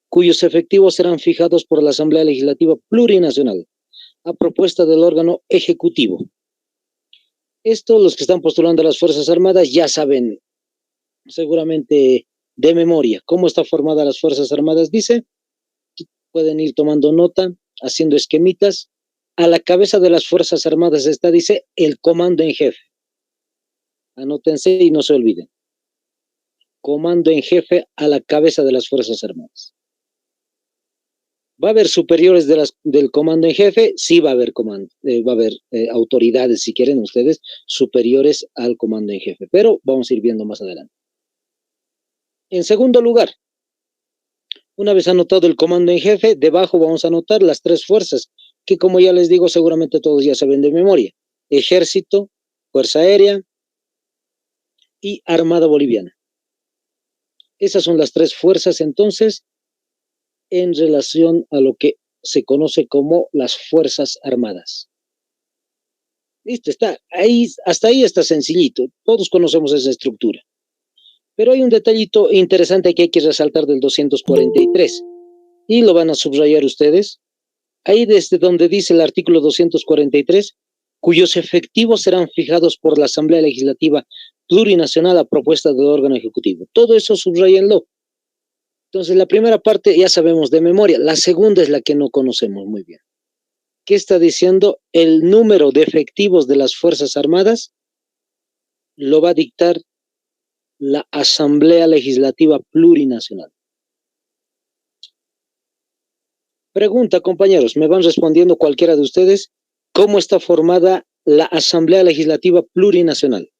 cuyos efectivos serán fijados por la Asamblea Legislativa Plurinacional, a propuesta del órgano ejecutivo. Esto, los que están postulando a las Fuerzas Armadas ya saben, seguramente de memoria, cómo está formada las Fuerzas Armadas. Dice, pueden ir tomando nota, haciendo esquemitas. A la cabeza de las Fuerzas Armadas está, dice, el comando en jefe. Anótense y no se olviden. Comando en jefe a la cabeza de las Fuerzas Armadas. ¿Va a haber superiores del comando en jefe? Sí va a haber autoridades, si quieren ustedes, superiores al comando en jefe, pero vamos a ir viendo más adelante. En segundo lugar, una vez anotado el comando en jefe, debajo vamos a anotar las tres fuerzas, que como ya les digo, seguramente todos ya saben de memoria: Ejército, Fuerza Aérea y Armada Boliviana. Esas son las tres fuerzas, entonces, en relación a lo que se conoce como las Fuerzas Armadas. Listo, está ahí, hasta ahí está sencillito, todos conocemos esa estructura. Pero hay un detallito interesante que hay que resaltar del 243, y lo van a subrayar ustedes. Ahí desde donde dice el artículo 243, cuyos efectivos serán fijados por la Asamblea Legislativa Plurinacional a propuesta del órgano ejecutivo. Todo eso subrayenlo. Entonces, la primera parte ya sabemos de memoria, la segunda es la que no conocemos muy bien. ¿Qué está diciendo? El número de efectivos de las Fuerzas Armadas lo va a dictar la Asamblea Legislativa Plurinacional. Pregunta, compañeros, me van respondiendo cualquiera de ustedes, ¿cómo está formada la Asamblea Legislativa Plurinacional?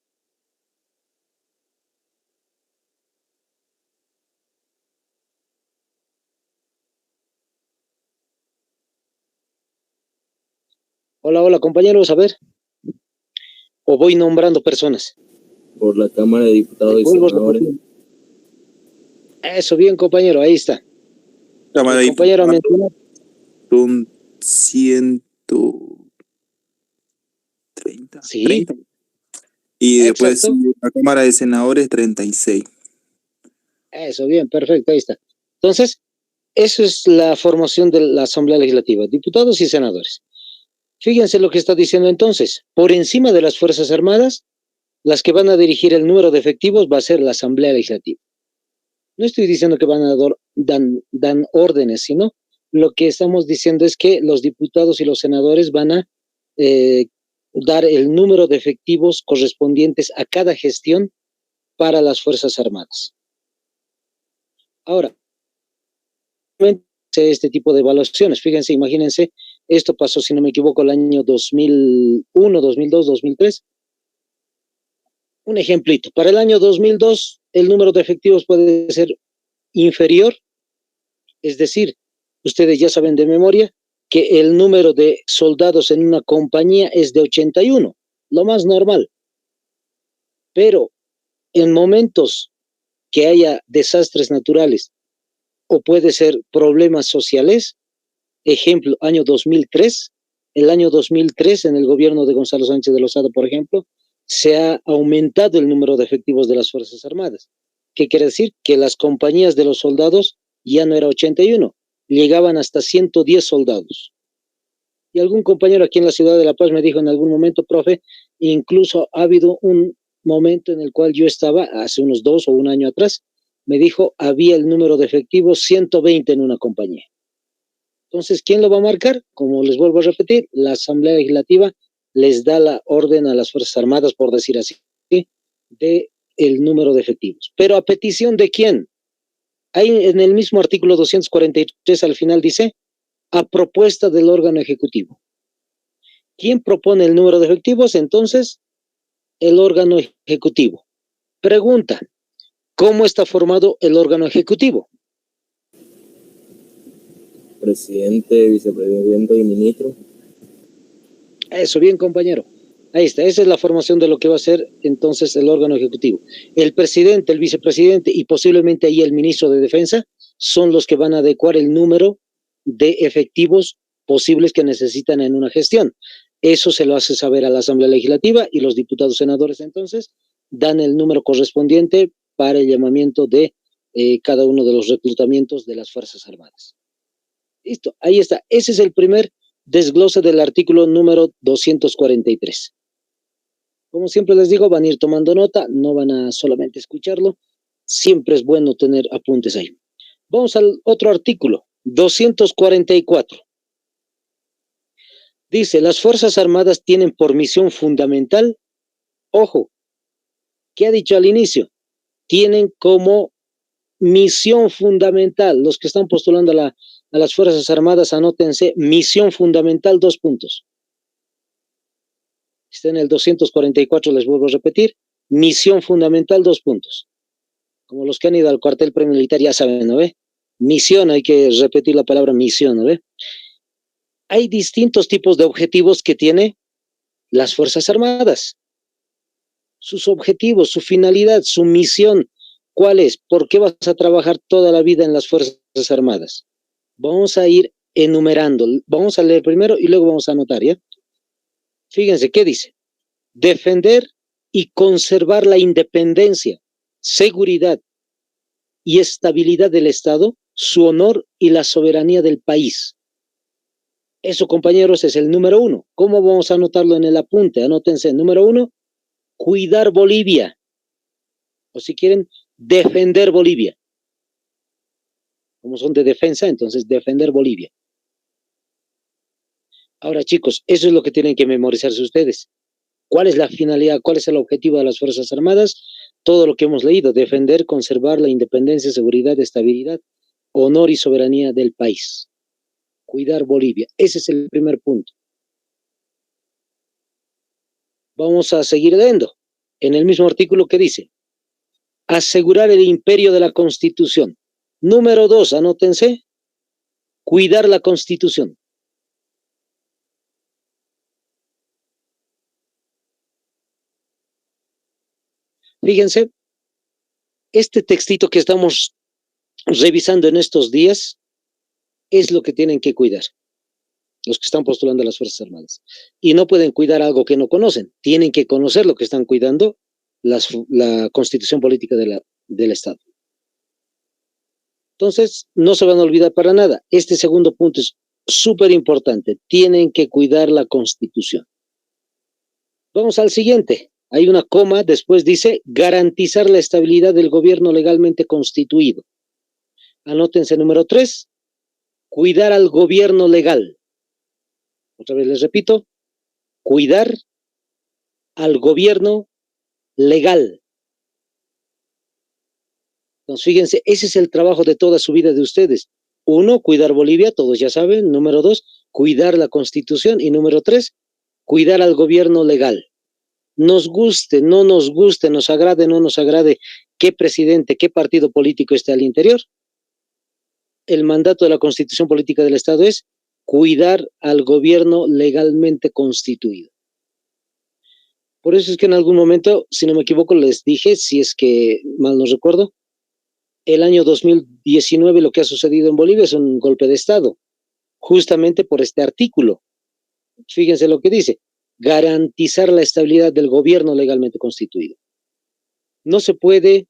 Hola, hola, compañeros, a ver. O voy nombrando personas. Por la Cámara de Diputados y Senadores. Eso, bien, compañero, ahí está. Cámara de compañero Diputados. Son 130. Sí. 30. Y después Exacto. la Cámara de Senadores, 36. Eso, bien, perfecto, ahí está. Entonces, eso es la formación de la Asamblea Legislativa, diputados y senadores. Fíjense lo que está diciendo entonces. Por encima de las Fuerzas Armadas, las que van a dirigir el número de efectivos va a ser la Asamblea Legislativa. No estoy diciendo que van a dan órdenes, sino lo que estamos diciendo es que los diputados y los senadores van a dar el número de efectivos correspondientes a cada gestión para las Fuerzas Armadas. Ahora, este tipo de evaluaciones, fíjense, imagínense, esto pasó, si no me equivoco, el año 2001, 2002, 2003. Un ejemplito, para el año 2002 el número de efectivos puede ser inferior, es decir, ustedes ya saben de memoria que el número de soldados en una compañía es de 81, lo más normal. Pero en momentos que haya desastres naturales o puede ser problemas sociales, ejemplo, año 2003, el año 2003 en el gobierno de Gonzalo Sánchez de Lozada, por ejemplo, se ha aumentado el número de efectivos de las Fuerzas Armadas. ¿Qué quiere decir? Que las compañías de los soldados ya no era 81, llegaban hasta 110 soldados. Y algún compañero aquí en la ciudad de La Paz me dijo en algún momento, profe, incluso ha habido un momento en el cual yo estaba, hace unos 2 o 1 año atrás, me dijo, había el número de efectivos 120 en una compañía. Entonces, ¿quién lo va a marcar? Como les vuelvo a repetir, la Asamblea Legislativa les da la orden a las Fuerzas Armadas, por decir así, de el número de efectivos. ¿Pero a petición de quién? Ahí en el mismo artículo 243 al final dice, a propuesta del órgano ejecutivo. ¿Quién propone el número de efectivos? Entonces, el órgano ejecutivo. Pregunta, ¿cómo está formado el órgano ejecutivo? Presidente, vicepresidente y ministro. Eso, bien, compañero. Ahí está, esa es la formación de lo que va a ser entonces el órgano ejecutivo. El presidente, el vicepresidente y posiblemente ahí el ministro de Defensa son los que van a adecuar el número de efectivos posibles que necesitan en una gestión. Eso se lo hace saber a la Asamblea Legislativa y los diputados senadores entonces dan el número correspondiente para el llamamiento de cada uno de los reclutamientos de las Fuerzas Armadas. Listo, ahí está. Ese es el primer desglose del artículo número 243. Como siempre les digo, van a ir tomando nota, no van a solamente escucharlo. Siempre es bueno tener apuntes ahí. Vamos al otro artículo, 244. Dice, las Fuerzas Armadas tienen por misión fundamental, ojo, ¿qué ha dicho al inicio? Tienen como misión fundamental, los que están postulando a las Fuerzas Armadas, anótense, misión fundamental, 2 puntos. Está en el 244, les vuelvo a repetir, misión fundamental, 2 puntos. Como los que han ido al cuartel premilitar ya saben, ¿no ve? Misión, hay que repetir la palabra misión, ¿no ve? Hay distintos tipos de objetivos que tiene las Fuerzas Armadas. Sus objetivos, su finalidad, su misión, ¿cuál es? ¿Por qué vas a trabajar toda la vida en las Fuerzas Armadas? Vamos a ir enumerando. Vamos a leer primero y luego vamos a anotar, ¿ya? Fíjense, ¿qué dice? Defender y conservar la independencia, seguridad y estabilidad del Estado, su honor y la soberanía del país. Eso, compañeros, es el número 1. ¿Cómo vamos a anotarlo en el apunte? Anótense, número 1, cuidar Bolivia. O si quieren, defender Bolivia. Como son de defensa, entonces defender Bolivia. Ahora, chicos, eso es lo que tienen que memorizarse ustedes. ¿Cuál es la finalidad? ¿Cuál es el objetivo de las Fuerzas Armadas? Todo lo que hemos leído, defender, conservar la independencia, seguridad, estabilidad, honor y soberanía del país. Cuidar Bolivia. Ese es el primer punto. Vamos a seguir leyendo. En el mismo artículo que dice, asegurar el imperio de la Constitución. Número 2, anótense, cuidar la Constitución. Fíjense, este textito que estamos revisando en estos días es lo que tienen que cuidar los que están postulando a las Fuerzas Armadas. Y no pueden cuidar algo que no conocen. Tienen que conocer lo que están cuidando, la Constitución Política del Estado. Entonces, no se van a olvidar para nada. Este segundo punto es súper importante. Tienen que cuidar la Constitución. Vamos al siguiente. Hay una coma, después dice, garantizar la estabilidad del gobierno legalmente constituido. Anótense número 3, cuidar al gobierno legal. Otra vez les repito, cuidar al gobierno legal. Entonces, fíjense, ese es el trabajo de toda su vida de ustedes. 1, cuidar Bolivia, todos ya saben. Número 2, cuidar la Constitución. Y número 3, cuidar al gobierno legal. Nos guste, no nos guste, nos agrade, no nos agrade, qué presidente, qué partido político esté al interior. El mandato de la Constitución Política del Estado es cuidar al gobierno legalmente constituido. Por eso es que en algún momento, si no me equivoco, les dije, si es que mal no recuerdo, el año 2019 lo que ha sucedido en Bolivia es un golpe de Estado, justamente por este artículo. Fíjense lo que dice, garantizar la estabilidad del gobierno legalmente constituido. No se puede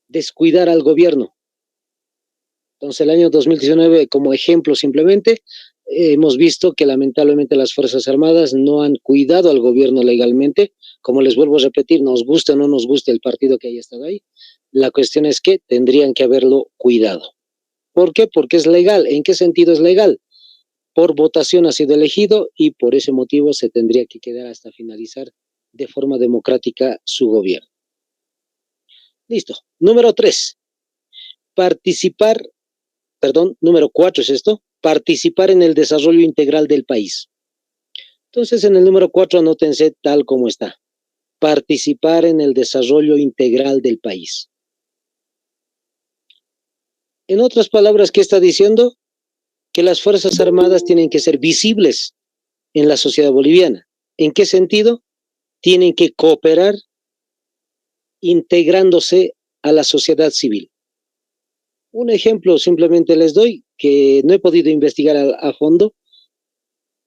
descuidar al gobierno. Entonces, el año 2019, como ejemplo simplemente, hemos visto que lamentablemente las Fuerzas Armadas no han cuidado al gobierno legalmente. Como les vuelvo a repetir, nos guste o no nos guste el partido que haya estado ahí, la cuestión es que tendrían que haberlo cuidado. ¿Por qué? Porque es legal. ¿En qué sentido es legal? Por votación ha sido elegido y por ese motivo se tendría que quedar hasta finalizar de forma democrática su gobierno. Listo. Número 3. Número 4 es esto, participar en el desarrollo integral del país. Entonces, en el número 4 anótense tal como está. Participar en el desarrollo integral del país. En otras palabras, ¿qué está diciendo? Que las Fuerzas Armadas tienen que ser visibles en la sociedad boliviana. ¿En qué sentido? Tienen que cooperar integrándose a la sociedad civil. Un ejemplo simplemente les doy, que no he podido investigar a fondo.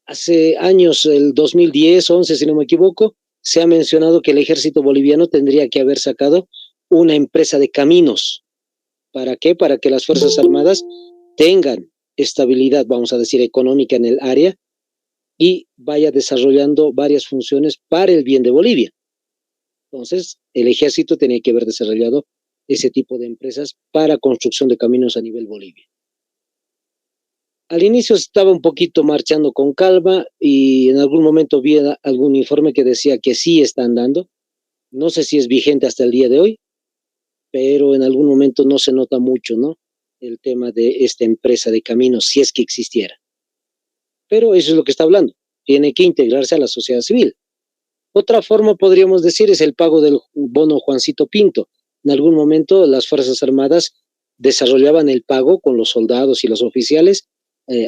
Hace años, el 2010, 11, si no me equivoco, se ha mencionado que el ejército boliviano tendría que haber sacado una empresa de caminos. ¿Para qué? Para que las Fuerzas Armadas tengan estabilidad, vamos a decir, económica en el área y vaya desarrollando varias funciones para el bien de Bolivia. Entonces, el ejército tenía que haber desarrollado ese tipo de empresas para construcción de caminos a nivel Bolivia. Al inicio estaba un poquito marchando con calma y en algún momento vi algún informe que decía que sí está andando. No sé si es vigente hasta el día de hoy, pero en algún momento no se nota mucho, ¿no? El tema de esta empresa de caminos, si es que existiera. Pero eso es lo que está hablando. Tiene que integrarse a la sociedad civil. Otra forma, podríamos decir, es el pago del bono Juancito Pinto. En algún momento las Fuerzas Armadas desarrollaban el pago con los soldados y los oficiales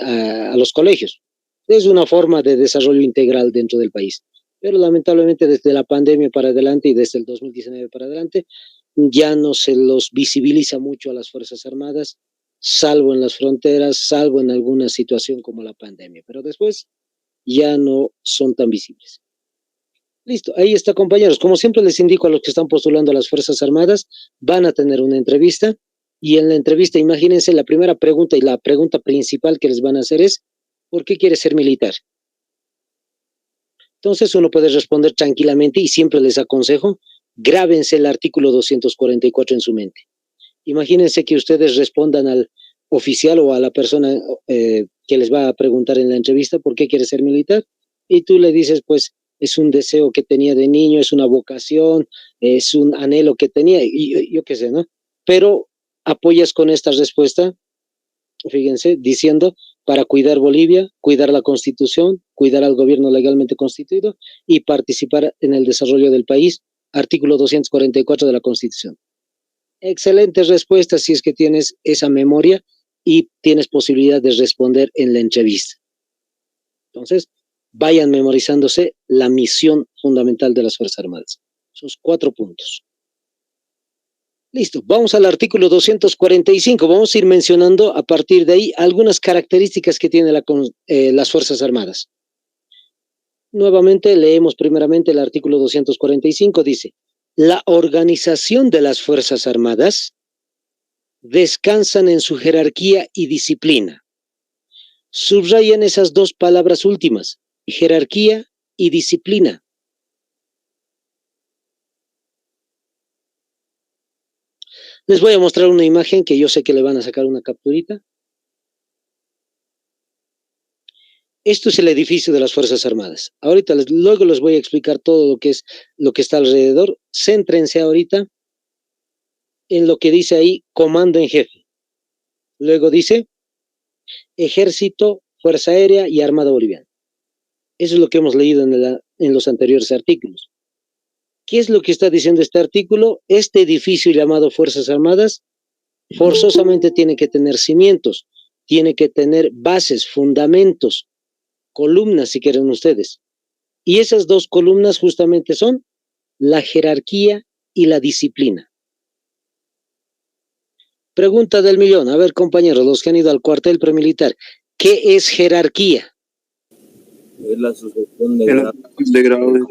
a los colegios. Es una forma de desarrollo integral dentro del país. Pero lamentablemente desde la pandemia para adelante y desde el 2019 para adelante, ya no se los visibiliza mucho a las Fuerzas Armadas, salvo en las fronteras, salvo en alguna situación como la pandemia. Pero después ya no son tan visibles. Listo, ahí está, compañeros. Como siempre les indico a los que están postulando a las Fuerzas Armadas, van a tener una entrevista y en la entrevista, imagínense, la primera pregunta y la pregunta principal que les van a hacer es, ¿por qué quieres ser militar? Entonces uno puede responder tranquilamente y siempre les aconsejo, grábense el artículo 244 en su mente. Imagínense que ustedes respondan al oficial o a la persona que les va a preguntar en la entrevista, ¿por qué quieres ser militar? Y tú le dices, pues, es un deseo que tenía de niño, es una vocación, es un anhelo que tenía, y yo qué sé, ¿no? Pero apoyas con esta respuesta, fíjense, diciendo, para cuidar Bolivia, cuidar la Constitución, cuidar al gobierno legalmente constituido y participar en el desarrollo del país, artículo 244 de la Constitución. Excelentes respuestas si es que tienes esa memoria y tienes posibilidad de responder en la entrevista. Entonces, vayan memorizándose la misión fundamental de las Fuerzas Armadas. Esos 4 puntos. Listo, vamos al artículo 245. Vamos a ir mencionando a partir de ahí algunas características que tiene las Fuerzas Armadas. Nuevamente leemos primeramente el artículo 245. Dice, la organización de las Fuerzas Armadas descansan en su jerarquía y disciplina. Subrayen esas 2 palabras últimas, jerarquía y disciplina. Les voy a mostrar una imagen que yo sé que le van a sacar una capturita. Esto es el edificio de las Fuerzas Armadas. Ahorita luego les voy a explicar todo lo que está alrededor. Céntrense ahorita en lo que dice ahí, comando en jefe. Luego dice, Ejército, Fuerza Aérea y Armada Boliviana. Eso es lo que hemos leído en los anteriores artículos. ¿Qué es lo que está diciendo este artículo? Este edificio llamado Fuerzas Armadas forzosamente tiene que tener cimientos, tiene que tener bases, fundamentos, columnas, si quieren ustedes. Y esas 2 columnas justamente son la jerarquía y la disciplina. Pregunta del millón. A ver, compañeros, los que han ido al cuartel premilitar, ¿qué es jerarquía? Es la sucesión de grado de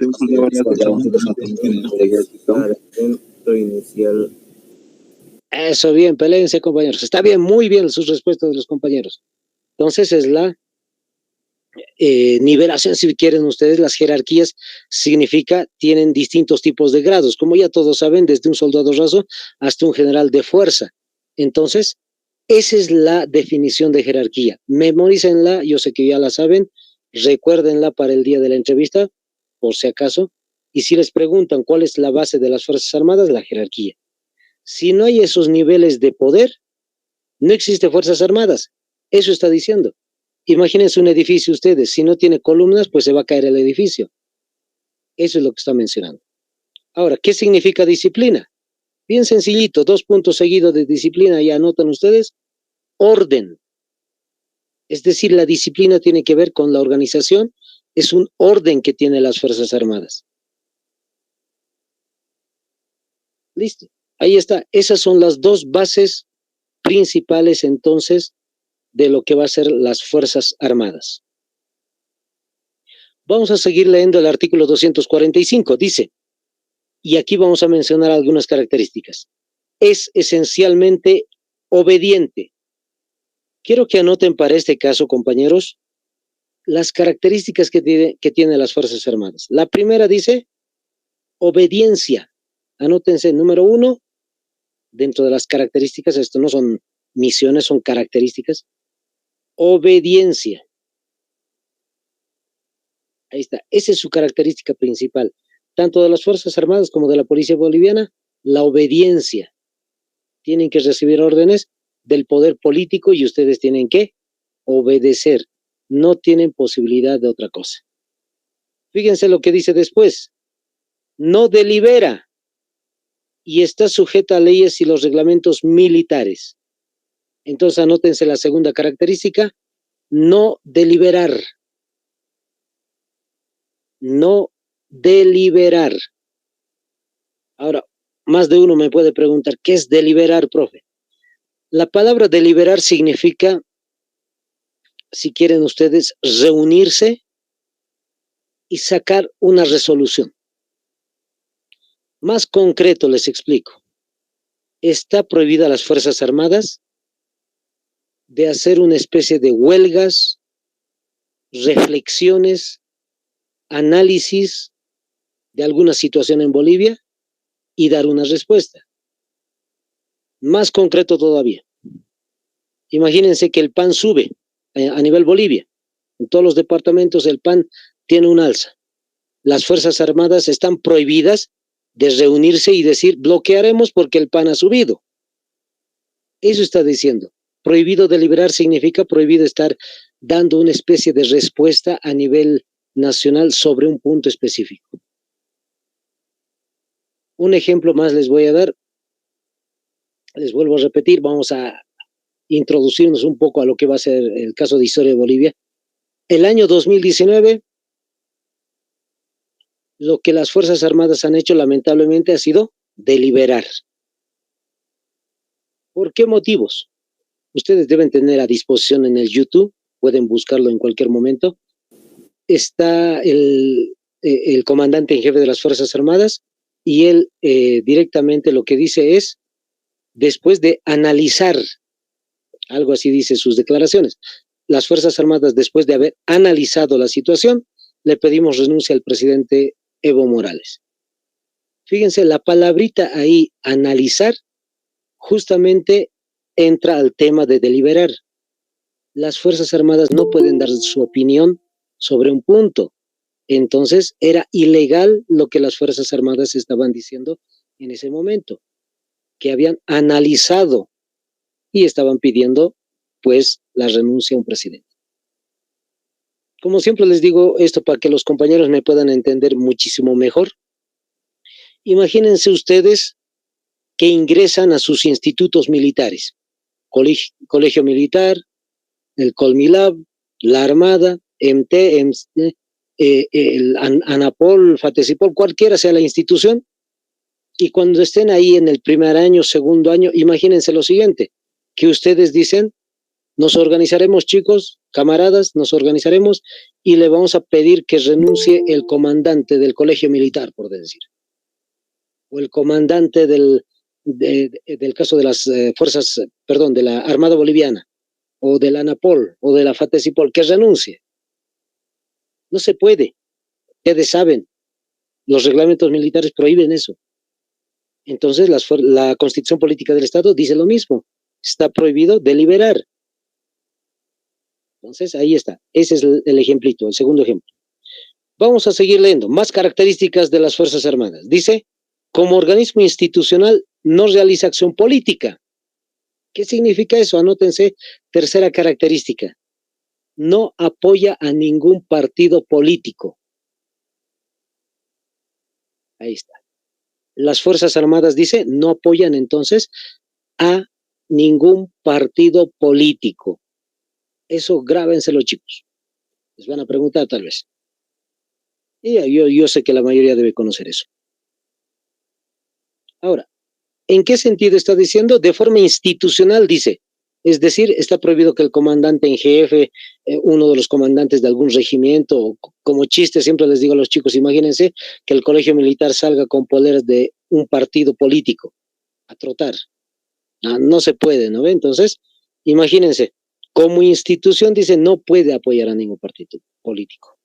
centro inicial. Eso, bien, peleense, compañeros. Está bien, muy bien sus respuestas de los compañeros. Entonces es la nivelación, si quieren ustedes, las jerarquías significa, tienen distintos tipos de grados, como ya todos saben, desde un soldado raso hasta un general de fuerza. Entonces, esa es la definición de jerarquía. Memorícenla, yo sé que ya la saben, recuérdenla para el día de la entrevista, por si acaso, y si les preguntan cuál es la base de las Fuerzas Armadas, la jerarquía. Si no hay esos niveles de poder, no existe Fuerzas Armadas. Eso está diciendo. Imagínense un edificio ustedes, si no tiene columnas, pues se va a caer el edificio. Eso es lo que está mencionando. Ahora, ¿qué significa disciplina? Bien sencillito, 2 puntos seguidos de disciplina, ya anotan ustedes, orden. Es decir, la disciplina tiene que ver con la organización, es un orden que tienen las Fuerzas Armadas. Listo, ahí está. Esas son las 2 bases principales entonces de lo que va a ser las Fuerzas Armadas. Vamos a seguir leyendo el artículo 245. Dice, y aquí vamos a mencionar algunas características. Es esencialmente obediente. Quiero que anoten para este caso, compañeros, las características que tienen las Fuerzas Armadas. La primera dice obediencia. Anótense, número 1, dentro de las características, esto no son misiones, son características. Obediencia. Ahí está. Esa es su característica principal. Tanto de las Fuerzas Armadas como de la Policía Boliviana, la obediencia. Tienen que recibir órdenes del poder político y ustedes tienen que obedecer. No tienen posibilidad de otra cosa. Fíjense lo que dice después. No delibera y está sujeta a leyes y los reglamentos militares. Entonces anótense la segunda característica, no deliberar. No deliberar. Ahora, más de uno me puede preguntar, ¿qué es deliberar, profe? La palabra deliberar significa, si quieren ustedes, reunirse y sacar una resolución. Más concreto les explico. Está prohibida a las Fuerzas Armadas de hacer una especie de huelgas, reflexiones, análisis de alguna situación en Bolivia y dar una respuesta. Más concreto todavía. Imagínense que el pan sube a nivel Bolivia. En todos los departamentos el pan tiene un alza. Las Fuerzas Armadas están prohibidas de reunirse y decir, bloquearemos porque el pan ha subido. Eso está diciendo. Prohibido deliberar significa prohibido estar dando una especie de respuesta a nivel nacional sobre un punto específico. Un ejemplo más les voy a dar. Les vuelvo a repetir, vamos a introducirnos un poco a lo que va a ser el caso de Historia de Bolivia. El año 2019, lo que las Fuerzas Armadas han hecho lamentablemente ha sido deliberar. ¿Por qué motivos? Ustedes deben tener a disposición en el YouTube, pueden buscarlo en cualquier momento. Está el comandante en jefe de las Fuerzas Armadas y él directamente lo que dice es, después de analizar, algo así dice sus declaraciones, las Fuerzas Armadas, después de haber analizado la situación, le pedimos renuncia al presidente Evo Morales. Fíjense, la palabrita ahí, analizar, justamente entra al tema de deliberar. Las Fuerzas Armadas no pueden dar su opinión sobre un punto. Entonces, era ilegal lo que las Fuerzas Armadas estaban diciendo en ese momento, que habían analizado y estaban pidiendo, pues, la renuncia a un presidente. Como siempre les digo esto para que los compañeros me puedan entender muchísimo mejor. Imagínense ustedes que ingresan a sus institutos militares, colegio militar, el Colmilab, la Armada, MT, el ANAPOL, FATESIPOL, cualquiera sea la institución, y cuando estén ahí en el primer año, segundo año, imagínense lo siguiente, que ustedes dicen, nos organizaremos, chicos, camaradas, nos organizaremos y le vamos a pedir que renuncie el comandante del colegio militar, por decir, o el comandante del caso de las fuerzas, perdón, de la Armada Boliviana, o del ANAPOL, o de la FATESIPOL, que renuncie. No se puede. Ustedes saben, los reglamentos militares prohíben eso. Entonces, la Constitución Política del Estado dice lo mismo. Está prohibido deliberar. Entonces, ahí está. Ese es el ejemplito, el segundo ejemplo. Vamos a seguir leyendo. Más características de las Fuerzas Armadas. Dice, como organismo institucional, no realiza acción política. ¿Qué significa eso? Anótense, tercera característica. No apoya a ningún partido político. Ahí está. Las Fuerzas Armadas, dice, no apoyan entonces a ningún partido político. Eso grábenselo, chicos. Les van a preguntar tal vez. Y yo sé que la mayoría debe conocer eso. Ahora, ¿en qué sentido está diciendo? De forma institucional, dice. Es decir, está prohibido que el comandante en jefe, uno de los comandantes de algún regimiento, como chiste, siempre les digo a los chicos, imagínense que el colegio militar salga con poleras de un partido político a trotar. No se puede, ¿no ve? Entonces, imagínense, como institución dice no puede apoyar a ningún partido político.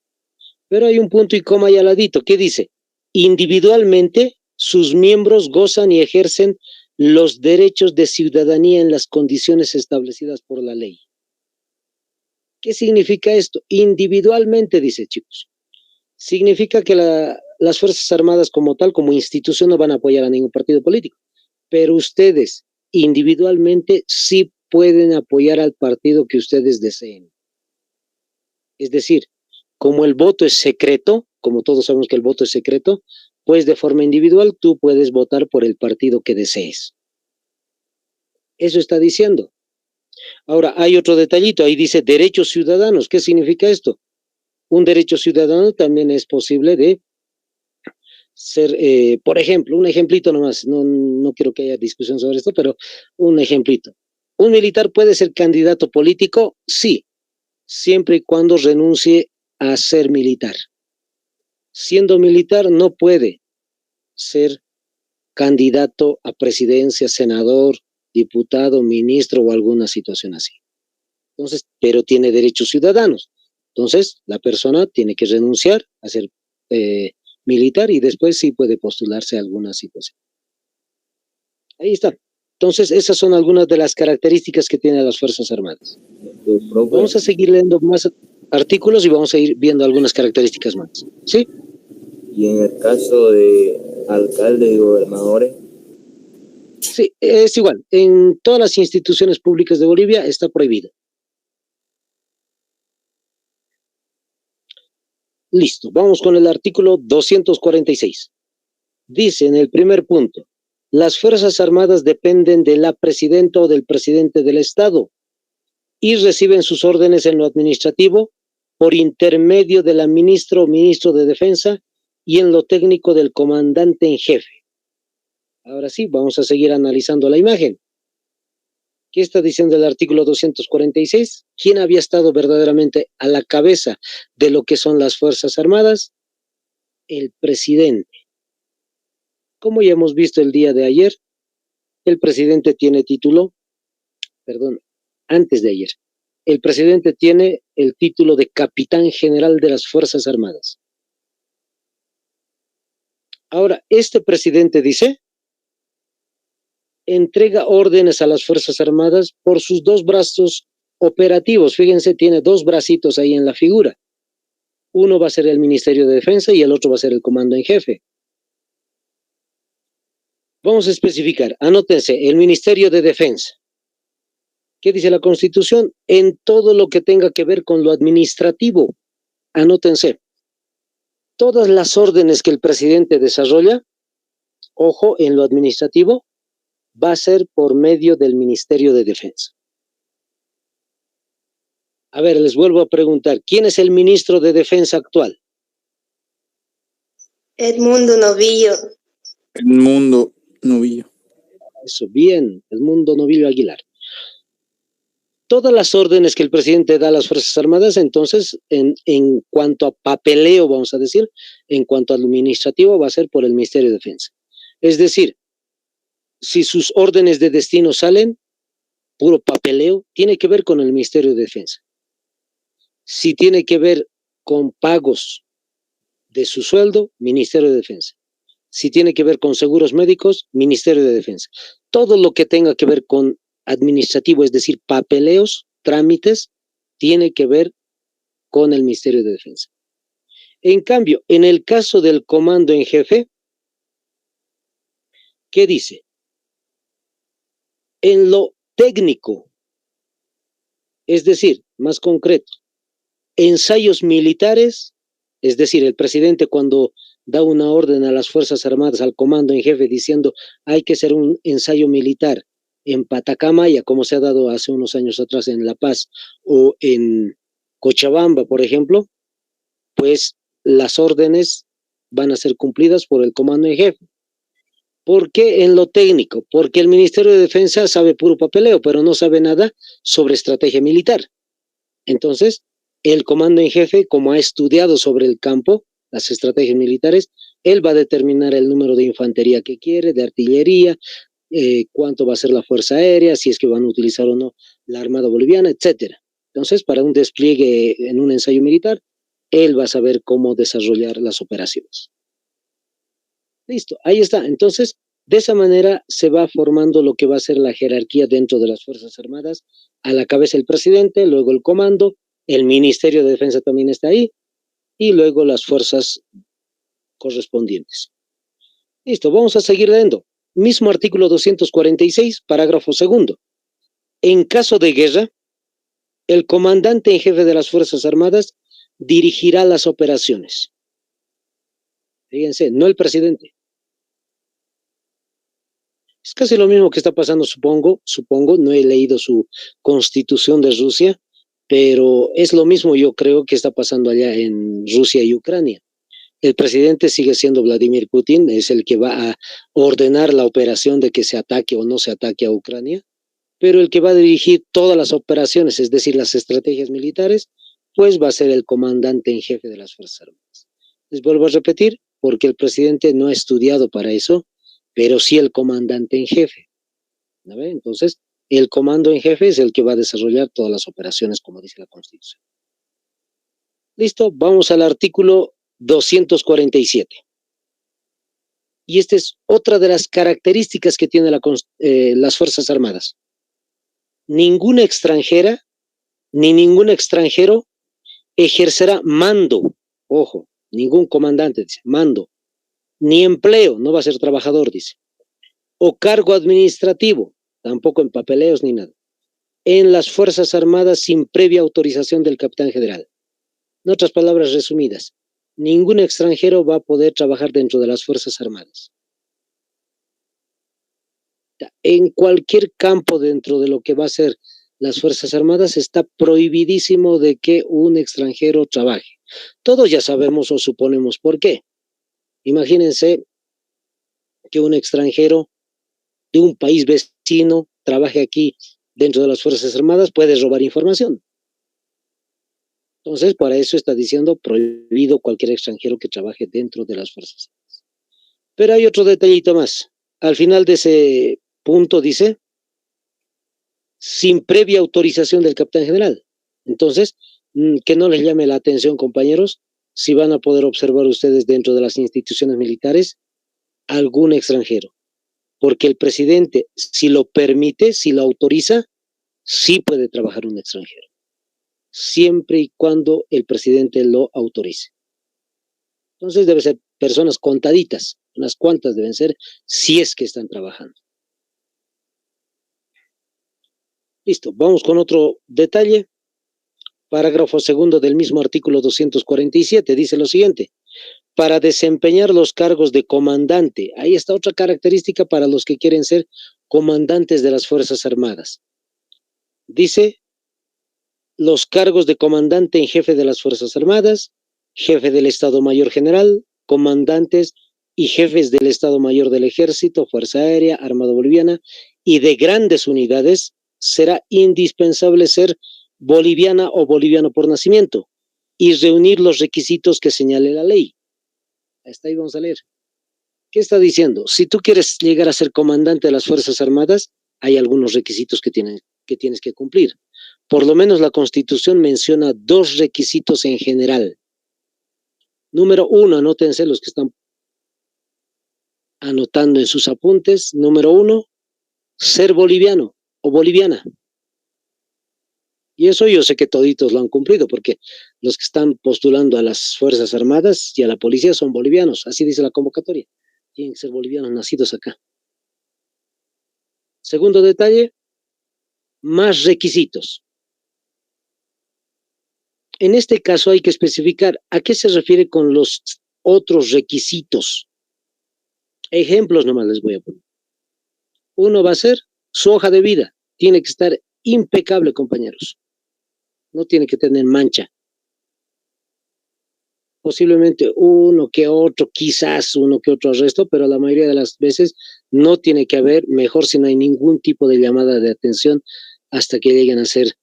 Pero hay un punto y coma ahí al ladito, ¿qué dice? Individualmente, sus miembros gozan y ejercen los derechos de ciudadanía en las condiciones establecidas por la ley. ¿Qué significa esto? Individualmente, dice, chicos. Significa que las Fuerzas Armadas como tal, como institución, no van a apoyar a ningún partido político. Pero ustedes, individualmente, sí pueden apoyar al partido que ustedes deseen. Es decir, como el voto es secreto, como todos sabemos que el voto es secreto, pues de forma individual tú puedes votar por el partido que desees. Eso está diciendo. Ahora, hay otro detallito, ahí dice derechos ciudadanos. ¿Qué significa esto? Un derecho ciudadano también es posible de ser, por ejemplo, un ejemplito nomás, no quiero que haya discusión sobre esto, pero un ejemplito. ¿Un militar puede ser candidato político? Sí, siempre y cuando renuncie a ser militar. Siendo militar no puede ser candidato a presidencia, senador, diputado, ministro o alguna situación así. Entonces, pero tiene derechos ciudadanos. Entonces, la persona tiene que renunciar a ser militar y después sí puede postularse a alguna situación. Ahí está. Entonces, esas son algunas de las características que tienen las Fuerzas Armadas. Vamos a seguir leyendo más artículos y vamos a ir viendo algunas características más. ¿Sí? Y en el caso de alcaldes y gobernadores. Sí, es igual. En todas las instituciones públicas de Bolivia está prohibido. Listo, vamos con el artículo 246. Dice en el primer punto, las Fuerzas Armadas dependen de la presidenta o del presidente del Estado y reciben sus órdenes en lo administrativo por intermedio de la ministra o ministro de Defensa y en lo técnico del comandante en jefe. Ahora sí, vamos a seguir analizando la imagen. ¿Qué está diciendo el artículo 246? ¿Quién había estado verdaderamente a la cabeza de lo que son las Fuerzas Armadas? El presidente. Como ya hemos visto el día de ayer, el presidente tiene título, antes de ayer, el presidente tiene el título de Capitán General de las Fuerzas Armadas. Ahora, este presidente dice, entrega órdenes a las Fuerzas Armadas por sus dos brazos operativos. Fíjense, tiene dos bracitos ahí en la figura. Uno va a ser el Ministerio de Defensa y el otro va a ser el Comando en Jefe. Vamos a especificar, anótense, el Ministerio de Defensa. ¿Qué dice la Constitución? En todo lo que tenga que ver con lo administrativo. Anótense. Todas las órdenes que el presidente desarrolla, ojo, en lo administrativo, va a ser por medio del Ministerio de Defensa. A ver, les vuelvo a preguntar, ¿quién es el ministro de Defensa actual? Edmundo Novillo. Edmundo Novillo. Eso, bien, Edmundo Novillo Aguilar. Todas las órdenes que el presidente da a las Fuerzas Armadas, entonces, en cuanto a papeleo, vamos a decir, en cuanto a lo administrativo, va a ser por el Ministerio de Defensa. Es decir, si sus órdenes de destino salen, puro papeleo, tiene que ver con el Ministerio de Defensa. Si tiene que ver con pagos de su sueldo, Ministerio de Defensa. Si tiene que ver con seguros médicos, Ministerio de Defensa. Todo lo que tenga que ver con administrativo, es decir, papeleos, trámites, tiene que ver con el Ministerio de Defensa. En cambio, en el caso del Comando en Jefe, ¿qué dice? En lo técnico, es decir, más concreto, ensayos militares, es decir, el presidente cuando da una orden a las Fuerzas Armadas, al Comando en Jefe, diciendo hay que hacer un ensayo militar en Patacamaya, como se ha dado hace unos años atrás en La Paz, o en Cochabamba, por ejemplo, pues las órdenes van a ser cumplidas por el Comando en Jefe. ¿Por qué en lo técnico? Porque el Ministerio de Defensa sabe puro papeleo, pero no sabe nada sobre estrategia militar. Entonces, el Comando en Jefe, como ha estudiado sobre el campo, las estrategias militares, él va a determinar el número de infantería que quiere, de artillería, cuánto va a ser la Fuerza Aérea, si es que van a utilizar o no la Armada Boliviana, etcétera. Entonces, para un despliegue en un ensayo militar, él va a saber cómo desarrollar las operaciones. Listo, ahí está. Entonces, de esa manera se va formando lo que va a ser la jerarquía dentro de las Fuerzas Armadas. A la cabeza el presidente, luego el comando, el Ministerio de Defensa también está ahí, y luego las fuerzas correspondientes. Listo, vamos a seguir leyendo. Mismo artículo 246, parágrafo segundo. En caso de guerra, el comandante en jefe de las Fuerzas Armadas dirigirá las operaciones. Fíjense, no el presidente. Es casi lo mismo que está pasando, supongo, no he leído su constitución de Rusia, pero es lo mismo, yo creo, que está pasando allá en Rusia y Ucrania. El presidente sigue siendo Vladimir Putin, es el que va a ordenar la operación de que se ataque o no se ataque a Ucrania, pero el que va a dirigir todas las operaciones, es decir, las estrategias militares, pues va a ser el comandante en jefe de las Fuerzas Armadas. Les vuelvo a repetir, porque el presidente no ha estudiado para eso, pero sí el comandante en jefe. ¿No ve? Entonces, el comando en jefe es el que va a desarrollar todas las operaciones, como dice la Constitución. Listo, vamos al artículo 247. Y esta es otra de las características que tiene las Fuerzas Armadas. Ninguna extranjera ni ningún extranjero ejercerá mando, ojo, ningún comandante, dice, mando, ni empleo, no va a ser trabajador, dice, o cargo administrativo, tampoco en papeleos ni nada, en las Fuerzas Armadas sin previa autorización del capitán general. En otras palabras resumidas, ningún extranjero va a poder trabajar dentro de las Fuerzas Armadas. En cualquier campo dentro de lo que va a ser las Fuerzas Armadas está prohibidísimo de que un extranjero trabaje. Todos ya sabemos o suponemos por qué. Imagínense que un extranjero de un país vecino trabaje aquí dentro de las Fuerzas Armadas, puede robar información. Entonces, para eso está diciendo prohibido cualquier extranjero que trabaje dentro de las Fuerzas Armadas. Pero hay otro detallito más. Al final de ese punto dice, sin previa autorización del capitán general. Entonces, que no les llame la atención, compañeros, si van a poder observar ustedes dentro de las instituciones militares algún extranjero. Porque el presidente, si lo permite, si lo autoriza, sí puede trabajar un extranjero. Siempre y cuando el presidente lo autorice. Entonces deben ser personas contaditas, unas cuantas deben ser, si es que están trabajando. Listo, vamos con otro detalle. Parágrafo segundo del mismo artículo 247, dice lo siguiente. Para desempeñar los cargos de comandante, ahí está otra característica para los que quieren ser comandantes de las Fuerzas Armadas. Dice, los cargos de comandante en jefe de las Fuerzas Armadas, jefe del Estado Mayor General, comandantes y jefes del Estado Mayor del Ejército, Fuerza Aérea, Armada Boliviana y de grandes unidades, será indispensable ser boliviana o boliviano por nacimiento y reunir los requisitos que señale la ley. Hasta ahí vamos a leer. ¿Qué está diciendo? Si tú quieres llegar a ser comandante de las Fuerzas Armadas, hay algunos requisitos que tienes que cumplir. Por lo menos la Constitución menciona 2 requisitos en general. Número 1, anótense los que están anotando en sus apuntes. Número 1, ser boliviano o boliviana. Y eso yo sé que toditos lo han cumplido, porque los que están postulando a las Fuerzas Armadas y a la policía son bolivianos, así dice la convocatoria. Tienen que ser bolivianos nacidos acá. Segundo detalle, más requisitos. En este caso hay que especificar a qué se refiere con los otros requisitos. Ejemplos nomás les voy a poner. Uno va a ser su hoja de vida. Tiene que estar impecable, compañeros. No tiene que tener mancha. Posiblemente uno que otro, quizás uno que otro arresto, pero la mayoría de las veces no tiene que haber, mejor si no hay ningún tipo de llamada de atención hasta que lleguen a ser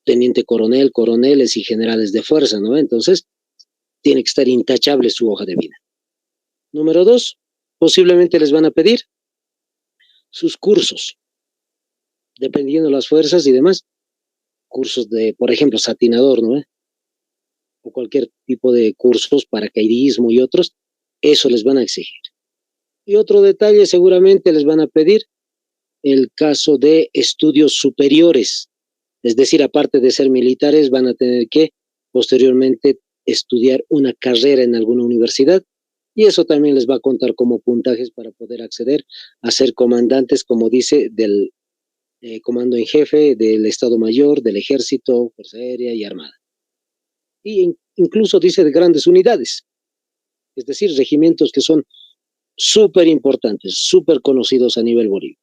teniente coronel, coroneles y generales de fuerza, ¿no? Entonces, tiene que estar intachable su hoja de vida. Número 2, posiblemente les van a pedir sus cursos, dependiendo de las fuerzas y demás, cursos de, por ejemplo, satinador, ¿no? O cualquier tipo de cursos, paracaidismo y otros, eso les van a exigir. Y otro detalle, seguramente les van a pedir el caso de estudios superiores, es decir, aparte de ser militares, van a tener que posteriormente estudiar una carrera en alguna universidad, y eso también les va a contar como puntajes para poder acceder a ser comandantes, como dice, del comando en jefe, del Estado Mayor, del Ejército, Fuerza Aérea y Armada. Y incluso dice de grandes unidades, es decir, regimientos que son súper importantes, súper conocidos a nivel Bolivia.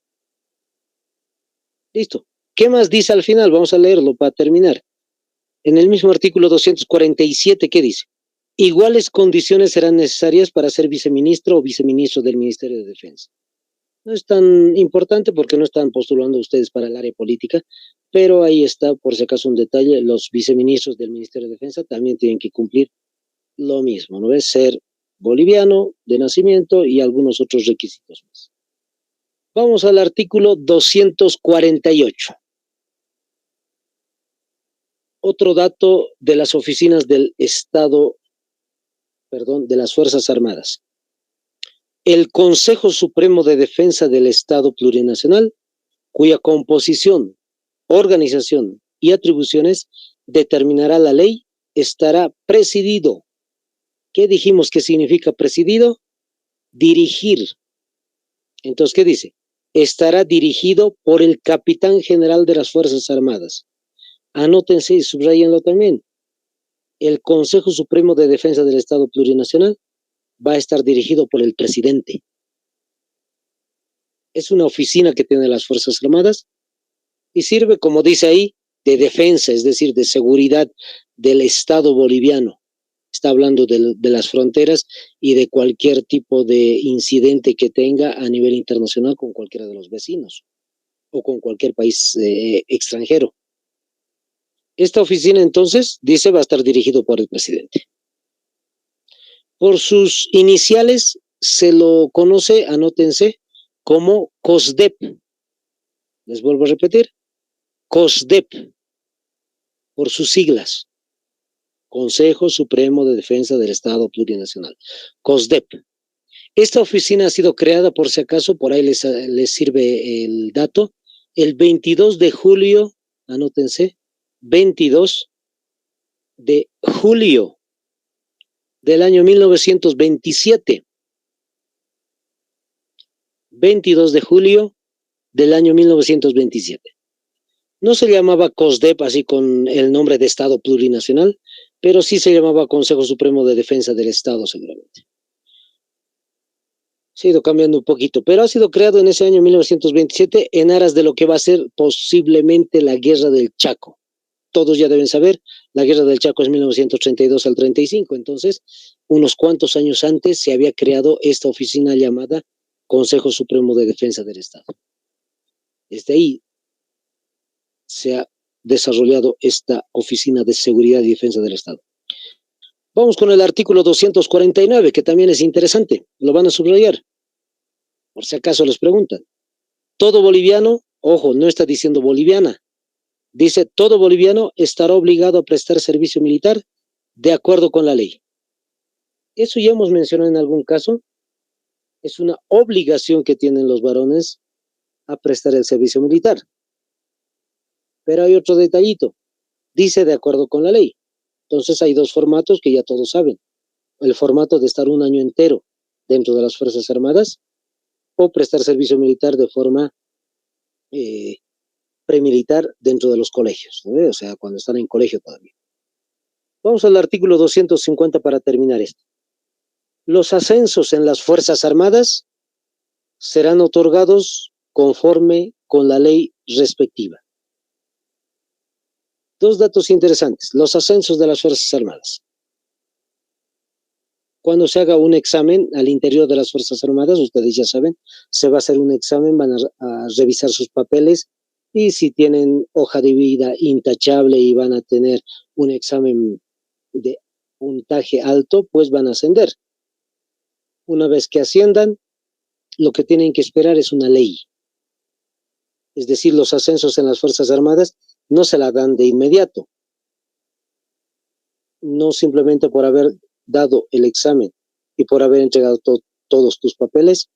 Listo. ¿Qué más dice al final? Vamos a leerlo para terminar. En el mismo artículo 247, ¿qué dice? Iguales condiciones serán necesarias para ser viceministro o viceministro del Ministerio de Defensa. No es tan importante porque no están postulando ustedes para el área política, pero ahí está, por si acaso, un detalle. Los viceministros del Ministerio de Defensa también tienen que cumplir lo mismo, ¿no es? Ser boliviano de nacimiento y algunos otros requisitos más. Vamos al artículo 248. Otro dato de las oficinas del Estado, de las Fuerzas Armadas. El Consejo Supremo de Defensa del Estado Plurinacional, cuya composición, organización y atribuciones determinará la ley, estará presidido. ¿Qué dijimos que significa presidido? Dirigir. Entonces, ¿qué dice? Estará dirigido por el Capitán General de las Fuerzas Armadas. Anótense y subrayenlo también. El Consejo Supremo de Defensa del Estado Plurinacional va a estar dirigido por el presidente. Es una oficina que tiene las Fuerzas Armadas y sirve, como dice ahí, de defensa, es decir, de seguridad del Estado boliviano. Está hablando de las fronteras y de cualquier tipo de incidente que tenga a nivel internacional con cualquiera de los vecinos o con cualquier país extranjero. Esta oficina, entonces, dice, va a estar dirigido por el presidente. Por sus iniciales se lo conoce, anótense, como COSDEP. Les vuelvo a repetir, COSDEP, por sus siglas. Consejo Supremo de Defensa del Estado Plurinacional, COSDEP. Esta oficina ha sido creada, por si acaso, por ahí les sirve el dato, el 22 de julio, anótense, 22 de julio del año 1927. 22 de julio del año 1927. No se llamaba COSDEP así con el nombre de Estado Plurinacional, pero sí se llamaba Consejo Supremo de Defensa del Estado, seguramente. Se ha ido cambiando un poquito, pero ha sido creado en ese año 1927 en aras de lo que va a ser posiblemente la Guerra del Chaco. Todos ya deben saber, la Guerra del Chaco es 1932 al 35, entonces, unos cuantos años antes se había creado esta oficina llamada Consejo Supremo de Defensa del Estado. Desde ahí se ha desarrollado esta Oficina de Seguridad y Defensa del Estado. Vamos con el artículo 249, que también es interesante, lo van a subrayar, por si acaso les preguntan. Todo boliviano, ojo, no está diciendo boliviana, dice todo boliviano estará obligado a prestar servicio militar de acuerdo con la ley. Eso ya hemos mencionado en algún caso, es una obligación que tienen los varones a prestar el servicio militar. Pero hay otro detallito, dice de acuerdo con la ley. Entonces hay dos formatos que ya todos saben. El formato de estar un año entero dentro de las Fuerzas Armadas o prestar servicio militar de forma premilitar dentro de los colegios, ¿no? O sea, cuando están en colegio todavía. Vamos al artículo 250 para terminar esto. Los ascensos en las Fuerzas Armadas serán otorgados conforme con la ley respectiva. Dos datos interesantes, los ascensos de las Fuerzas Armadas. Cuando se haga un examen al interior de las Fuerzas Armadas, ustedes ya saben, se va a hacer un examen, van a revisar sus papeles y si tienen hoja de vida intachable y van a tener un examen de puntaje alto, pues van a ascender. Una vez que asciendan, lo que tienen que esperar es una ley. es decir, los ascensos en las Fuerzas Armadas, no se la dan de inmediato. No simplemente por haber dado el examen y por haber entregado todos tus papeles,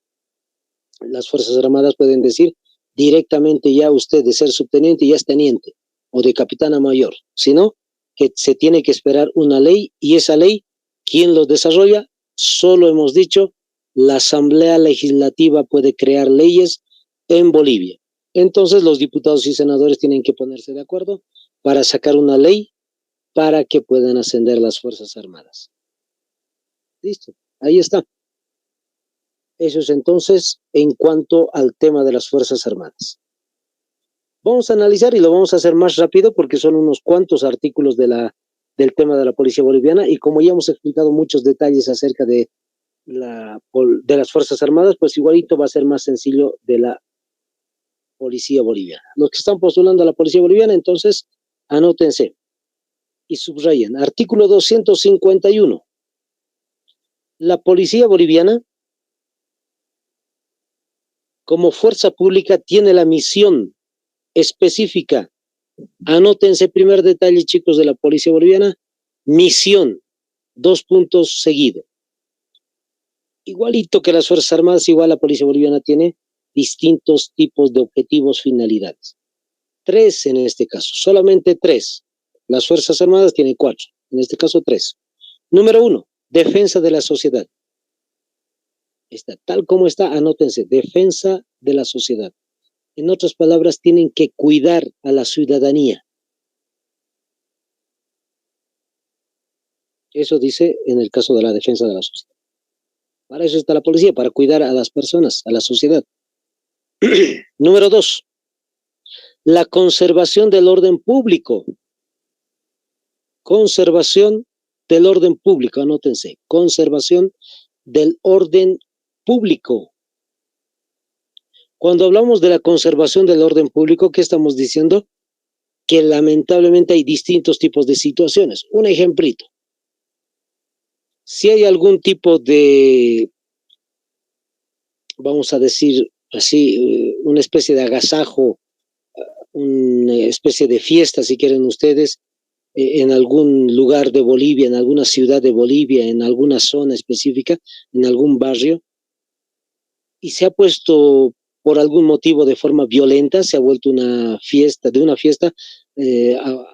las Fuerzas Armadas pueden decir directamente ya usted de ser subteniente ya es teniente o de capitán a mayor, sino que se tiene que esperar una ley y esa ley, ¿quién lo desarrolla? Solo hemos dicho, la Asamblea Legislativa puede crear leyes en Bolivia. Entonces los diputados y senadores tienen que ponerse de acuerdo para sacar una ley para que puedan ascender las Fuerzas Armadas. Listo, ahí está. Eso es entonces en cuanto al tema de las Fuerzas Armadas. Vamos a analizar y lo vamos a hacer más rápido porque son unos cuantos artículos del tema de la Policía Boliviana y como ya hemos explicado muchos detalles acerca de las Fuerzas Armadas, pues igualito va a ser más sencillo de la Policía Boliviana. Los que están postulando a la Policía Boliviana, entonces, anótense y subrayen. Artículo 251. La Policía Boliviana, como fuerza pública, tiene la misión específica. Anótense, primer detalle, chicos, de la Policía Boliviana, misión, 2 puntos seguido. Igualito que las Fuerzas Armadas, igual la Policía Boliviana tiene distintos tipos de objetivos, finalidades. 3 en este caso, solamente 3. Las Fuerzas Armadas tienen 4, en este caso 3. Número 1, defensa de la sociedad. Está tal como está, anótense, defensa de la sociedad. En otras palabras, tienen que cuidar a la ciudadanía. Eso dice en el caso de la defensa de la sociedad. Para eso está la policía, para cuidar a las personas, a la sociedad. Número 2, la conservación del orden público. Conservación del orden público, anótense, conservación del orden público. Cuando hablamos de la conservación del orden público, ¿qué estamos diciendo? Que lamentablemente hay distintos tipos de situaciones. Un ejemplito. Si hay algún tipo de, vamos a decir así, una especie de agasajo, una especie de fiesta, si quieren ustedes, en algún lugar de Bolivia, en alguna ciudad de Bolivia, en alguna zona específica, en algún barrio, y se ha puesto por algún motivo de forma violenta, se ha vuelto una fiesta,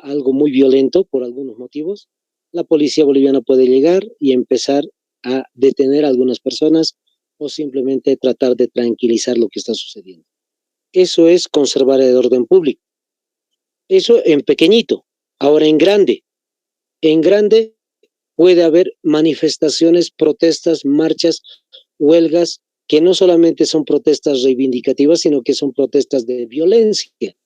algo muy violento por algunos motivos, la policía boliviana puede llegar y empezar a detener a algunas personas o simplemente tratar de tranquilizar lo que está sucediendo. Eso es conservar el orden público. Eso en pequeñito. Ahora en grande puede haber manifestaciones, protestas, marchas, huelgas, que no solamente son protestas reivindicativas, sino que son protestas de violencia,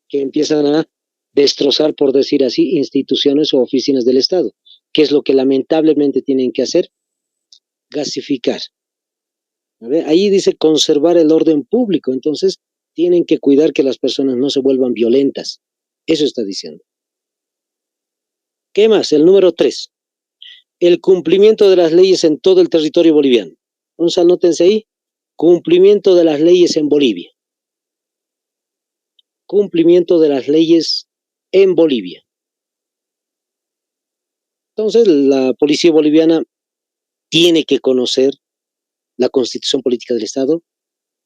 que empiezan a destrozar, por decir así, instituciones o oficinas del Estado, que es lo que lamentablemente tienen que hacer, gasificar. Ahí dice conservar el orden público, entonces tienen que cuidar que las personas no se vuelvan violentas. Eso está diciendo. ¿Qué más? El número 3. El cumplimiento de las leyes en todo el territorio boliviano. Entonces anótense ahí, cumplimiento de las leyes en Bolivia. Cumplimiento de las leyes en Bolivia. Entonces la policía boliviana tiene que conocer la Constitución Política del Estado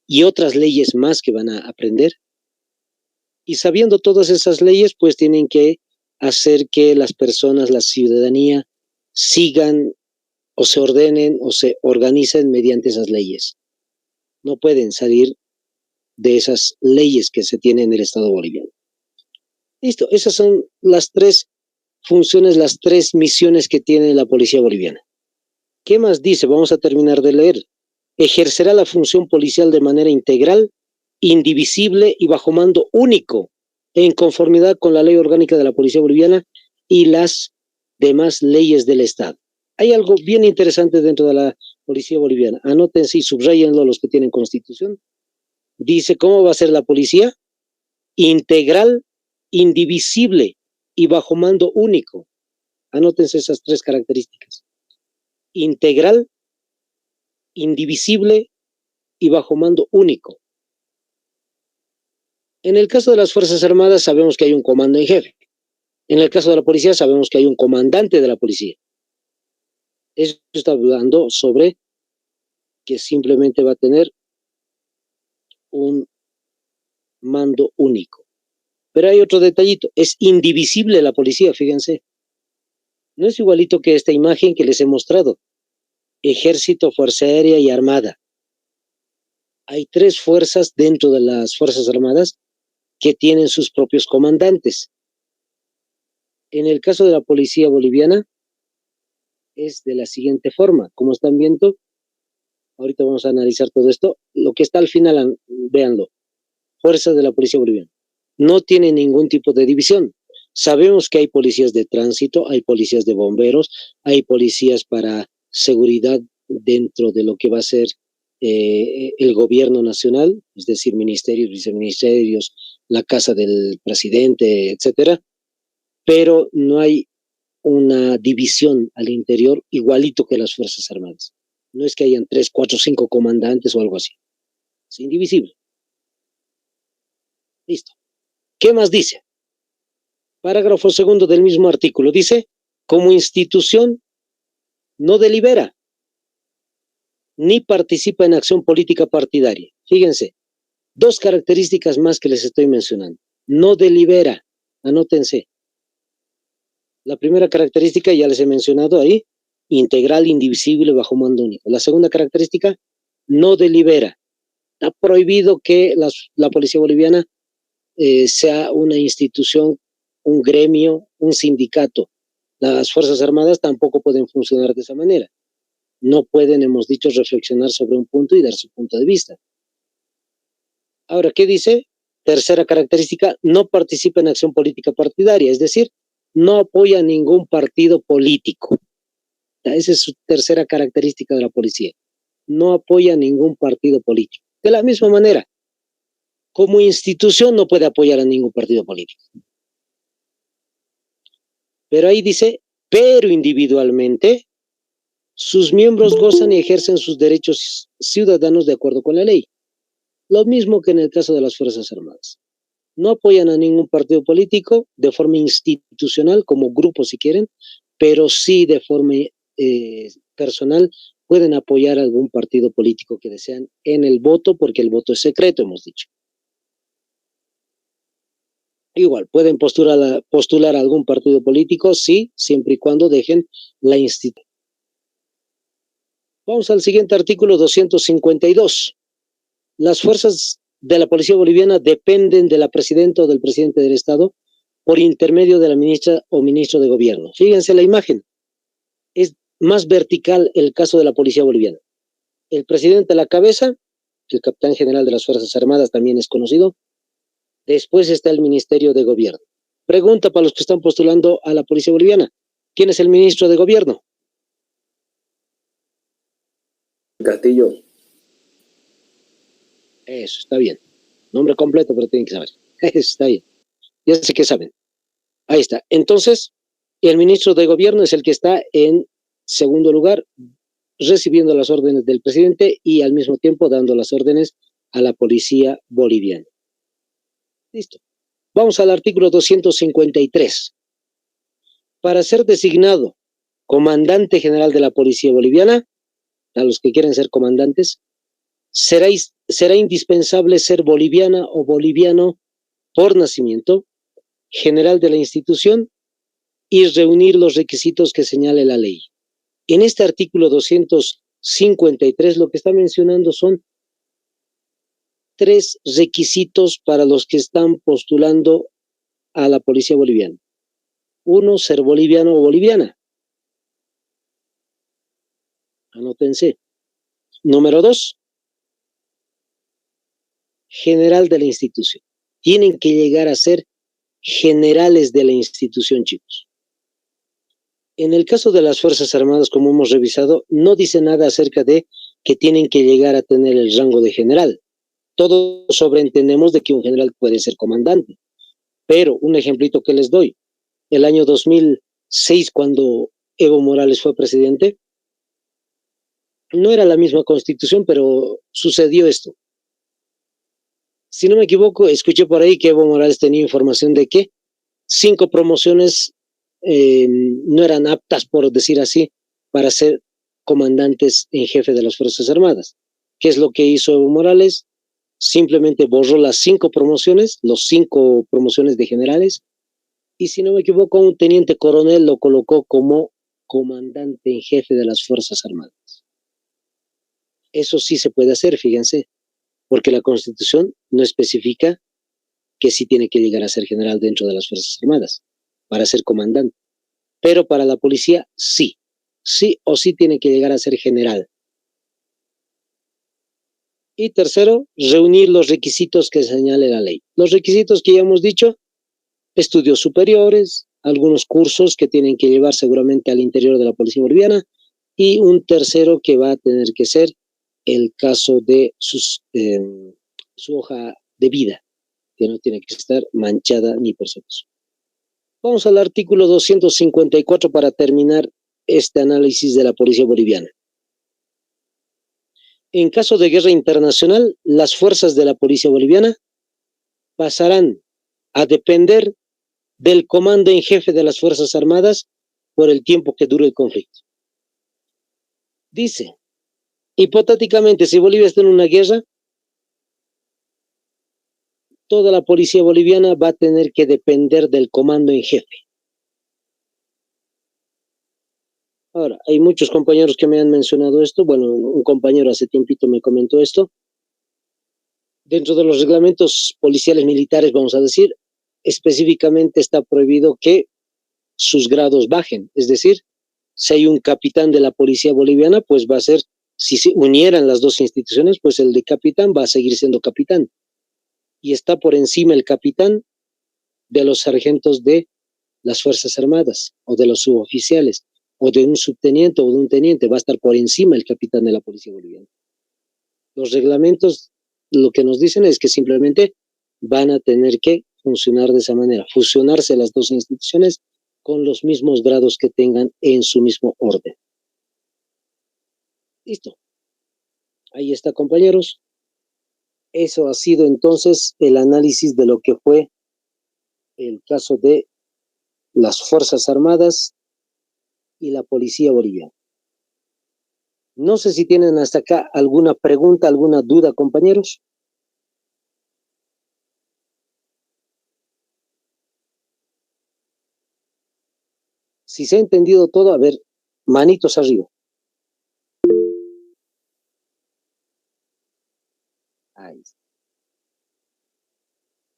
y otras leyes más que van a aprender. Y sabiendo todas esas leyes, pues tienen que hacer que las personas, la ciudadanía, sigan o se ordenen o se organicen mediante esas leyes. No pueden salir de esas leyes que se tienen en el Estado boliviano. Listo, esas son las 3 funciones, las 3 misiones que tiene la policía boliviana. ¿Qué más dice? Vamos a terminar de leer. Ejercerá la función policial de manera integral, indivisible y bajo mando único, en conformidad con la Ley Orgánica de la Policía Boliviana y las demás leyes del Estado. Hay algo bien interesante dentro de la Policía Boliviana. Anótense y subrayenlo los que tienen Constitución. Dice, ¿cómo va a ser la policía? Integral, indivisible y bajo mando único. Anótense esas 3 características. Integral, indivisible y bajo mando único. En el caso de las Fuerzas Armadas sabemos que hay un comando en jefe. En el caso de la policía sabemos que hay un comandante de la policía. Eso está hablando sobre que simplemente va a tener un mando único. Pero hay otro detallito, es indivisible la policía, fíjense. No es igualito que esta imagen que les he mostrado. Ejército, Fuerza Aérea y Armada. Hay 3 fuerzas dentro de las Fuerzas Armadas que tienen sus propios comandantes. En el caso de la policía boliviana, es de la siguiente forma. Como están viendo, ahorita vamos a analizar todo esto. Lo que está al final, véanlo. Fuerzas de la policía boliviana. No tiene ningún tipo de división. Sabemos que hay policías de tránsito, hay policías de bomberos, hay policías para seguridad dentro de lo que va a ser el gobierno nacional, es decir, ministerios, viceministerios, la casa del presidente, etcétera, pero no hay una división al interior igualito que las Fuerzas Armadas. No es que hayan 3, 4, 5 comandantes o algo así. Es indivisible. Listo. ¿Qué más dice? Parágrafo segundo del mismo artículo. Dice, como institución no delibera ni participa en acción política partidaria. Fíjense, 2 características más que les estoy mencionando. No delibera, anótense. La primera característica ya les he mencionado ahí, integral, indivisible, bajo mando único. La segunda característica, no delibera. Está prohibido que la policía boliviana sea una institución, un gremio, un sindicato. Las Fuerzas Armadas tampoco pueden funcionar de esa manera. No pueden, hemos dicho, reflexionar sobre un punto y dar su punto de vista. Ahora, ¿qué dice? Tercera característica, no participa en acción política partidaria, es decir, no apoya a ningún partido político. Esa es su tercera característica de la policía. No apoya a ningún partido político. De la misma manera, como institución no puede apoyar a ningún partido político. Pero ahí dice, pero individualmente, sus miembros gozan y ejercen sus derechos ciudadanos de acuerdo con la ley. Lo mismo que en el caso de las Fuerzas Armadas. No apoyan a ningún partido político de forma institucional, como grupo si quieren, pero sí de forma personal pueden apoyar a algún partido político que desean en el voto, porque el voto es secreto, hemos dicho. Igual, pueden postular a algún partido político, sí, siempre y cuando dejen la institución. Vamos al siguiente artículo 252. Las fuerzas de la policía boliviana dependen de la presidenta o del presidente del Estado por intermedio de la ministra o ministro de gobierno. Fíjense la imagen. Es más vertical el caso de la policía boliviana. El presidente a la cabeza, el capitán general de las Fuerzas Armadas también es conocido. Después está el Ministerio de Gobierno. Pregunta para los que están postulando a la policía boliviana. ¿Quién es el ministro de Gobierno? Castillo. Eso, está bien. Nombre completo, pero tienen que saber. Eso está bien. Ya sé que saben. Ahí está. Entonces, el ministro de Gobierno es el que está en segundo lugar, recibiendo las órdenes del presidente y al mismo tiempo dando las órdenes a la policía boliviana. Listo. Vamos al artículo 253. Para ser designado comandante general de la policía boliviana, a los que quieren ser comandantes, será indispensable ser boliviana o boliviano por nacimiento, general de la institución y reunir los requisitos que señale la ley. En este artículo 253 lo que está mencionando son 3 requisitos para los que están postulando a la policía boliviana. 1, ser boliviano o boliviana. Anótense. Número 2, general de la institución. Tienen que llegar a ser generales de la institución, chicos. En el caso de las Fuerzas Armadas, como hemos revisado, no dice nada acerca de que tienen que llegar a tener el rango de general. Todos sobreentendemos de que un general puede ser comandante. Pero un ejemplito que les doy. El año 2006, cuando Evo Morales fue presidente, no era la misma constitución, pero sucedió esto. Si no me equivoco, escuché por ahí que Evo Morales tenía información de que 5 promociones no eran aptas, por decir así, para ser comandantes en jefe de las Fuerzas Armadas. ¿Qué es lo que hizo Evo Morales? Simplemente borró las 5 promociones, los 5 promociones de generales, y si no me equivoco, un teniente coronel lo colocó como comandante en jefe de las Fuerzas Armadas. Eso sí se puede hacer, fíjense, porque la Constitución no especifica que sí tiene que llegar a ser general dentro de las Fuerzas Armadas para ser comandante. Pero para la policía, sí. Sí o sí tiene que llegar a ser general. Y tercero, reunir los requisitos que señale la ley. Los requisitos que ya hemos dicho, estudios superiores, algunos cursos que tienen que llevar seguramente al interior de la policía boliviana, y un tercero que va a tener que ser el caso de su hoja de vida, que no tiene que estar manchada ni por supuesto. Vamos al artículo 254 para terminar este análisis de la policía boliviana. En caso de guerra internacional, las fuerzas de la policía boliviana pasarán a depender del comando en jefe de las Fuerzas Armadas por el tiempo que dure el conflicto. Dice, hipotéticamente, si Bolivia está en una guerra, toda la policía boliviana va a tener que depender del comando en jefe. Ahora, hay muchos compañeros que me han mencionado esto. Bueno, un compañero hace tiempito me comentó esto. Dentro de los reglamentos policiales militares, vamos a decir, específicamente está prohibido que sus grados bajen. Es decir, si hay un capitán de la policía boliviana, pues va a ser, si se unieran las dos instituciones, pues el de capitán va a seguir siendo capitán. Y está por encima el capitán de los sargentos de las Fuerzas Armadas, o de los suboficiales, o de un subteniente o de un teniente, va a estar por encima el capitán de la policía boliviana. Los reglamentos lo que nos dicen es que simplemente van a tener que funcionar de esa manera, fusionarse las dos instituciones con los mismos grados que tengan en su mismo orden. Listo. Ahí está, compañeros. Eso ha sido entonces el análisis de lo que fue el caso de las Fuerzas Armadas y la policía boliviana. No sé si tienen hasta acá alguna pregunta, alguna duda, compañeros. Si se ha entendido todo, a ver, manitos arriba. Ahí está.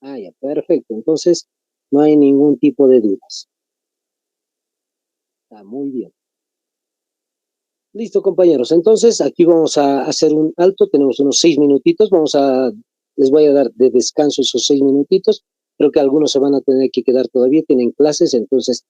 Ah, ya, perfecto. Entonces, no hay ningún tipo de dudas. Está muy bien. Listo, compañeros. Entonces, aquí vamos a hacer un alto. Tenemos unos 6 minutitos. Les voy a dar de descanso esos 6 minutitos. Creo que algunos se van a tener que quedar todavía. Tienen clases, entonces